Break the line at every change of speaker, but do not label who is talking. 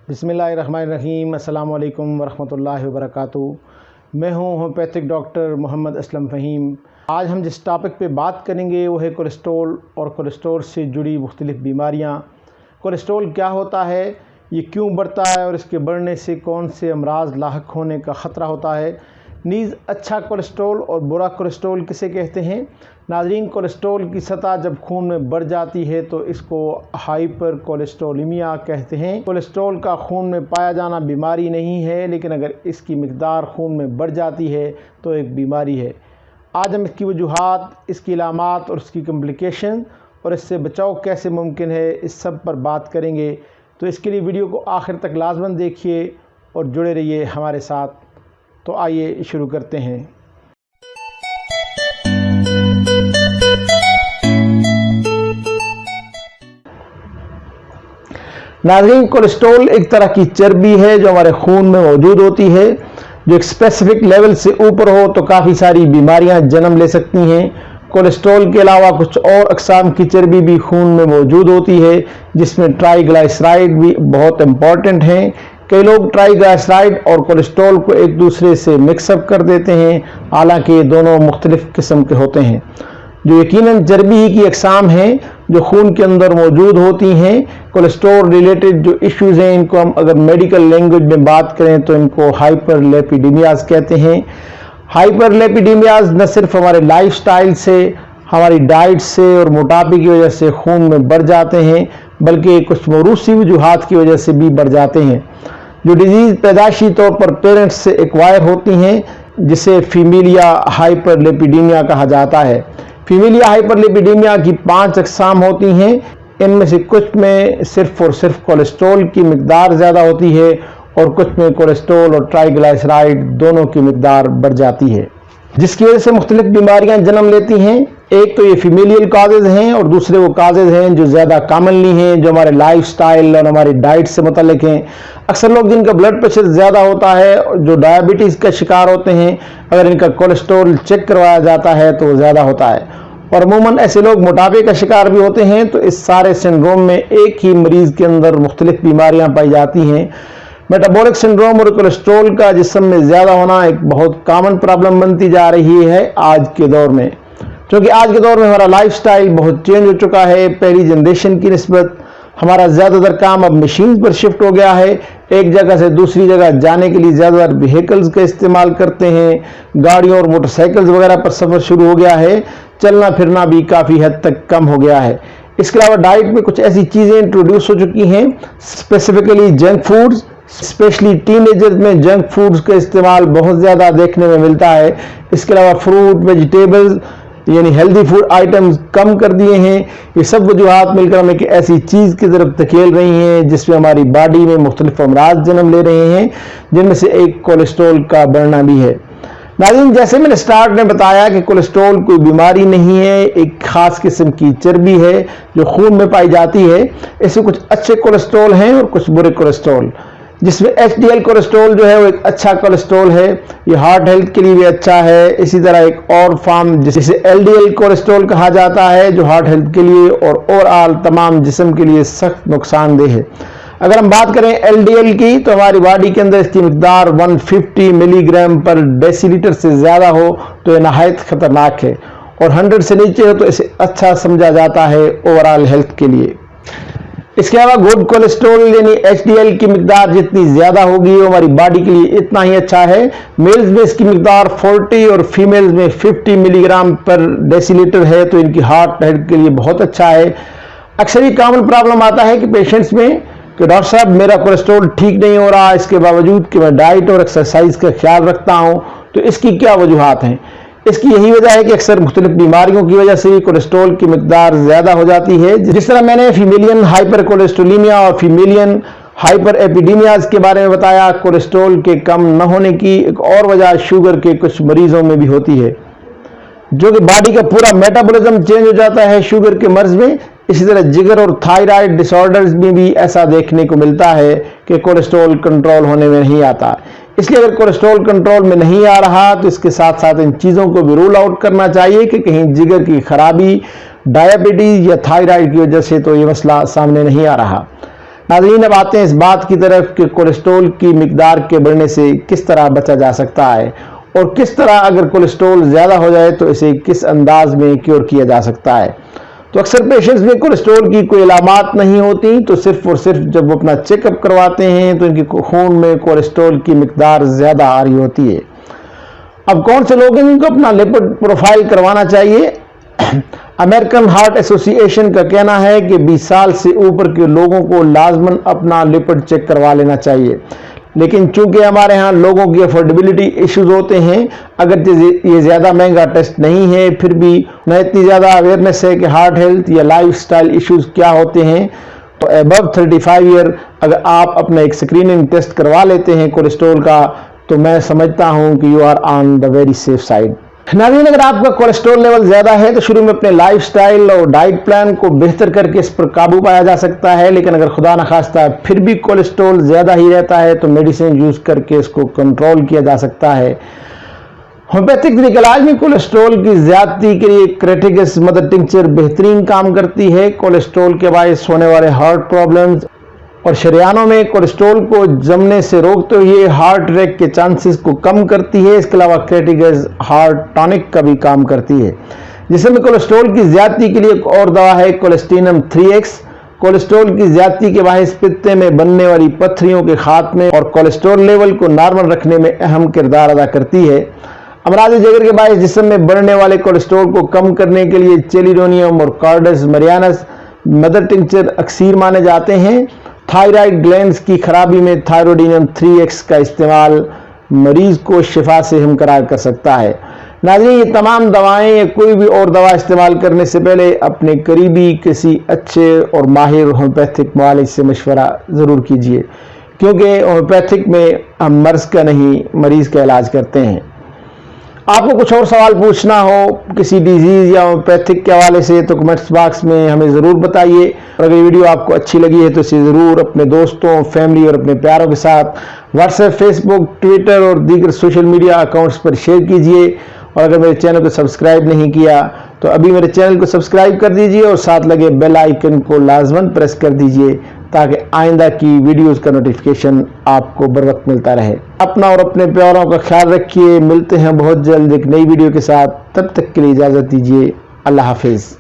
बिस्मिल्लाहिर्रहमानिर्रहीम। अस्सलाम वालेकुम वरहमतुल्लाहि वबरकातुहू। मैं हूँ होम्योपैथिक डॉक्टर मोहम्मद असलम फ़हीम। आज हम जिस टॉपिक पे बात करेंगे वो है कोलेस्ट्रॉल और कोलेस्ट्रॉल से जुड़ी मुख्तलिफ़ बीमारियाँ। कोलेस्ट्रॉल क्या होता है, ये क्यों बढ़ता है और इसके बढ़ने से कौन से अमराज लाहक होने का ख़तरा होता है। नीज़ अच्छा कोलेस्ट्रॉल और बुरा कोलेस्ट्रॉल किसे कहते हैं। नाज़रीन, कोलेस्ट्रॉल की सतह जब खून में बढ़ जाती है तो इसको हाइपर कोलेस्ट्रोलेमिया कहते हैं। कोलेस्ट्रॉल का खून में पाया जाना बीमारी नहीं है, लेकिन अगर इसकी मिक़दार खून में बढ़ जाती है तो एक बीमारी है। आज हम इसकी वजूहात, इसकी इलामात और इसकी कम्प्लिकेशन और इससे बचाव कैसे मुमकिन है, इस सब पर बात करेंगे। तो इसके लिए वीडियो को आखिर तक लाजमन देखिए और जुड़े रहिए हमारे साथ। तो आइए शुरू करते हैं। नाज़रीन, कोलेस्ट्रॉल एक तरह की चर्बी है जो हमारे खून में मौजूद होती है। जो एक स्पेसिफिक लेवल से ऊपर हो तो काफ़ी सारी बीमारियां जन्म ले सकती हैं। कोलेस्ट्रॉल के अलावा कुछ और अक़साम की चर्बी भी खून में मौजूद होती है, जिसमें ट्राइग्लिसराइड भी बहुत इम्पॉर्टेंट हैं। कई लोग ट्राइग्लिसराइड और कोलेस्ट्रॉल को एक दूसरे से मिक्सअप कर देते हैं, हालांकि दोनों मुख्तलिफ किस्म के होते हैं। जो यकीनन चर्बी ही की अक़साम हैं जो खून के अंदर मौजूद होती हैं। कोलेस्ट्रॉल रिलेटेड जो इश्यूज़ हैं, इनको हम अगर मेडिकल लैंग्वेज में बात करें तो इनको हाइपरलिपिडेमियाज़ कहते हैं। हाइपरलिपिडेमियाज़ न सिर्फ हमारे लाइफस्टाइल से, हमारी डाइट से और मोटापे की वजह से खून में बढ़ जाते हैं, बल्कि कुछ मौरूसी वजूहात की वजह से भी बढ़ जाते हैं। जो डिजीज़ पैदाइशी तौर पर पेरेंट्स से एक्वायर होती हैं, जिसे फीमेलिया हाइपरलिपिडेमिया कहा जाता है। फीमेलिया हाइपरलिपिडेमिया की 5 अक़साम होती हैं। इनमें से कुछ में सिर्फ और सिर्फ कोलेस्ट्रॉल की मिक़दार ज़्यादा होती है और कुछ में कोलेस्ट्रॉल और ट्राइग्लिसराइड दोनों की मिक़दार बढ़ जाती है, जिसकी वजह से मुख्तलिफ बीमारियां जन्म लेती हैं। एक तो ये फीमेलियल काजेज़ हैं और दूसरे वो काजेज़ हैं जो ज़्यादा कॉमनली हैं, जो हमारे लाइफस्टाइल और हमारी डाइट से मुतल्लिक हैं। अक्सर लोग जिनका ब्लड प्रेशर ज़्यादा होता है, जो डायबिटीज़ का शिकार होते हैं, अगर इनका कोलेस्ट्रॉल चेक करवाया जाता है तो वो ज़्यादा होता है। और अमूमन ऐसे लोग मोटापे का शिकार भी होते हैं। तो इस सारे सिंड्रोम में एक ही मरीज़ के अंदर मुख्तलिफ बीमारियाँ पाई जाती हैं। मेटाबॉलिक सिंड्रोम और कोलेस्ट्रॉल का जिस्म में ज़्यादा होना एक बहुत कॉमन प्रॉब्लम बनती जा रही है आज के दौर में, क्योंकि आज के दौर में हमारा लाइफस्टाइल बहुत चेंज हो चुका है। पहली जनरेशन की निस्बत हमारा ज़्यादातर काम अब मशीन पर शिफ्ट हो गया है। एक जगह से दूसरी जगह जाने के लिए ज़्यादातर व्हीकल्स का इस्तेमाल करते हैं, गाड़ियों और मोटरसाइकिल्स वगैरह पर सफ़र शुरू हो गया है। चलना फिरना भी काफ़ी हद तक कम हो गया है। इसके अलावा डाइट में कुछ ऐसी चीज़ें इंट्रोड्यूस हो चुकी हैं, specifically junk foods. Specially teenagers में जंक फूड्स का इस्तेमाल बहुत ज़्यादा देखने में मिलता है। इसके अलावा फ्रूट, वेजिटेबल्स यानी हेल्दी फूड आइटम्स कम कर दिए हैं। ये सब वजूहात मिलकर हमें एक ऐसी चीज़ की तरफ धकेल रही हैं जिसमें हमारी बॉडी में मुख्तलिफ अमराज जन्म ले रहे हैं, जिनमें से एक कोलेस्ट्रॉल का बढ़ना भी है। नाज़रीन, जैसे मैंने स्टार्ट में बताया कि कोलेस्ट्रॉल कोई बीमारी नहीं है, एक ख़ास किस्म की चर्बी है जो खून में पाई जाती है। इसमें कुछ अच्छे कोलेस्ट्रॉल हैं और कुछ बुरे कोलेस्ट्रॉल, जिसमें एचडीएल कोलेस्ट्रॉल जो है वो एक अच्छा कोलेस्ट्रॉल है। ये हार्ट हेल्थ के लिए भी अच्छा है। इसी तरह एक और फॉर्म जिसे एलडीएल कोलेस्ट्रॉल कहा जाता है, जो हार्ट हेल्थ के लिए और ओवरऑल तमाम जिस्म के लिए सख्त नुकसानदेह है। अगर हम बात करें एलडीएल की, तो हमारी बॉडी के अंदर इसकी मिक़दार 150 मिलीग्राम पर डेसीलीटर से ज़्यादा हो तो ये नहायत ख़तरनाक है, और 100 से नीचे हो तो इसे अच्छा समझा जाता है ओवरऑल हेल्थ के लिए। इसके अलावा गुड कोलेस्ट्रॉल यानी एचडीएल की मिक़दार जितनी ज़्यादा होगी वो हमारी बॉडी के लिए इतना ही अच्छा है। मेल्स में इसकी मिक़दार 40 और फीमेल्स में 50 मिलीग्राम पर डेसीलीटर है, तो इनकी हार्ट हेल्थ के लिए बहुत अच्छा है। अक्सर ये कॉमन प्रॉब्लम आता है कि पेशेंट्स में कि डॉक्टर साहब मेरा कोलेस्ट्रॉल ठीक नहीं हो रहा, इसके बावजूद कि मैं डाइट और एक्सरसाइज का ख्याल रखता हूँ, तो इसकी क्या वजूहात हैं। इसकी यही वजह है कि अक्सर मुख्तलिफ बीमारियों की वजह से कोलेस्ट्रॉल की मिक़दार ज़्यादा हो जाती है। जिस तरह मैंने फीमेलियन हाइपर कोलेस्ट्रोलेमिया और फीमेलियन हाइपर एपिडेमियाज़ के बारे में बताया, कोलेस्ट्रॉल के कम न होने की एक और वजह शुगर के कुछ मरीजों में भी होती है, जो कि बॉडी का पूरा मेटाबॉलिज्म चेंज हो जाता है शुगर के मर्ज में। इसी तरह जिगर और थायराइड डिसऑर्डर्स में भी ऐसा देखने को मिलता है कि कोलेस्ट्रॉल कंट्रोल होने में नहीं आता। इसलिए अगर कोलेस्ट्रॉल कंट्रोल में नहीं आ रहा तो इसके साथ साथ इन चीज़ों को भी रूल आउट करना चाहिए कि कहीं जिगर की खराबी, डायबिटीज़ या थायराइड की वजह से तो ये मसला सामने नहीं आ रहा। नाज़रीन, अब आते हैं इस बात की तरफ कि कोलेस्ट्रॉल की मिकदार के बढ़ने से किस तरह बचा जा सकता है और किस तरह अगर कोलेस्ट्रॉल ज़्यादा हो जाए तो इसे किस अंदाज में क्योर किया जा सकता है। तो अक्सर पेशेंट्स में कोलेस्ट्रॉल की कोई अलामात नहीं होती, तो सिर्फ और सिर्फ जब वो अपना चेकअप करवाते हैं तो इनके खून में कोलेस्ट्रॉल की मिकदार ज़्यादा आ रही होती है। अब कौन से लोग हैं जिनको अपना लिपिड प्रोफाइल करवाना चाहिए? अमेरिकन हार्ट एसोसिएशन का कहना है कि 20 साल से ऊपर के लोगों को लाजमन अपना लिपिड चेक करवा लेना चाहिए, लेकिन चूंकि हमारे यहाँ लोगों की अफोर्डेबिलिटी इश्यूज होते हैं, अगर ये ज़्यादा महंगा टेस्ट नहीं है, फिर भी न इतनी ज़्यादा अवेयरनेस है कि हार्ट हेल्थ या लाइफ स्टाइल इशूज़ क्या होते हैं, तो अबव 35 ईयर अगर आप अपना एक स्क्रीनिंग टेस्ट करवा लेते हैं कोलेस्ट्रॉल का, तो मैं समझता हूँ कि you are on the very safe side. नाज़रीन, अगर आपका कोलेस्ट्रॉल लेवल ज़्यादा है तो शुरू में अपने लाइफस्टाइल और डाइट प्लान को बेहतर करके इस पर काबू पाया जा सकता है, लेकिन अगर खुदा न खास्ता फिर भी कोलेस्ट्रॉल ज़्यादा ही रहता है तो मेडिसिन यूज़ करके इसको कंट्रोल किया जा सकता है। होम्योपैथिक इलाज में कोलेस्ट्रॉल की ज़्यादती के लिए क्रेटिकस मदर टिंचर बेहतरीन काम करती है। कोलेस्ट्रॉल के बायस होने वाले हार्ट प्रॉब्लम्स और शरियानों में कोलेस्ट्रॉल को जमने से रोकते हुए हार्ट अटैक के चांसेस को कम करती है। इसके अलावा क्रेटिकस हार्ट टॉनिक का भी काम करती है। जिसमें कोलेस्ट्रॉल की ज़्यादती के लिए एक और दवा है कोलेस्टिनम 3X। कोलेस्ट्रॉल की ज़्यादती के बायस पित्ते में बनने वाली पत्थरियों के खात्मे और कोलेस्ट्रॉल लेवल को नॉर्मल रखने में अहम किरदार अदा करती है। अमराज जिगर के बायस जिस्म में बढ़ने वाले कोलेस्ट्रॉल को कम करने के लिए चेलिडोनियम और कार्डस मरियानस मदर टिंचर अक्सीर माने जाते हैं। थायराइड ग्लैंड्स की खराबी में थायरोडिनम 3X का इस्तेमाल मरीज को शिफा से हमकरार कर सकता है। नाज़रीन, ये तमाम दवाएं या कोई भी और दवा इस्तेमाल करने से पहले अपने करीबी किसी अच्छे और माहिर होम्योपैथिक मुआलिज से मशवरा ज़रूर कीजिए, क्योंकि होम्योपैथिक में हम मर्ज़ का नहीं मरीज़ का इलाज करते हैं। आपको कुछ और सवाल पूछना हो किसी डिजीज़ या होम्योपैथिक के हवाले से तो कमेंट्स बॉक्स में हमें ज़रूर बताइए। और अगर ये वीडियो आपको अच्छी लगी है तो इसे ज़रूर अपने दोस्तों, फैमिली और अपने प्यारों के साथ व्हाट्सएप, फेसबुक, ट्विटर और दीगर सोशल मीडिया अकाउंट्स पर शेयर कीजिए। और अगर मेरे चैनल को सब्सक्राइब नहीं किया तो अभी मेरे चैनल को सब्सक्राइब कर दीजिए और साथ लगे बेल आइकन को लाजमन प्रेस कर दीजिए ताकि आइंदा की वीडियोस का नोटिफिकेशन आपको बर वक्त मिलता रहे। अपना और अपने प्यारों का ख्याल रखिए। मिलते हैं बहुत जल्द एक नई वीडियो के साथ। तब तक के लिए इजाज़त दीजिए। अल्लाह हाफिज़।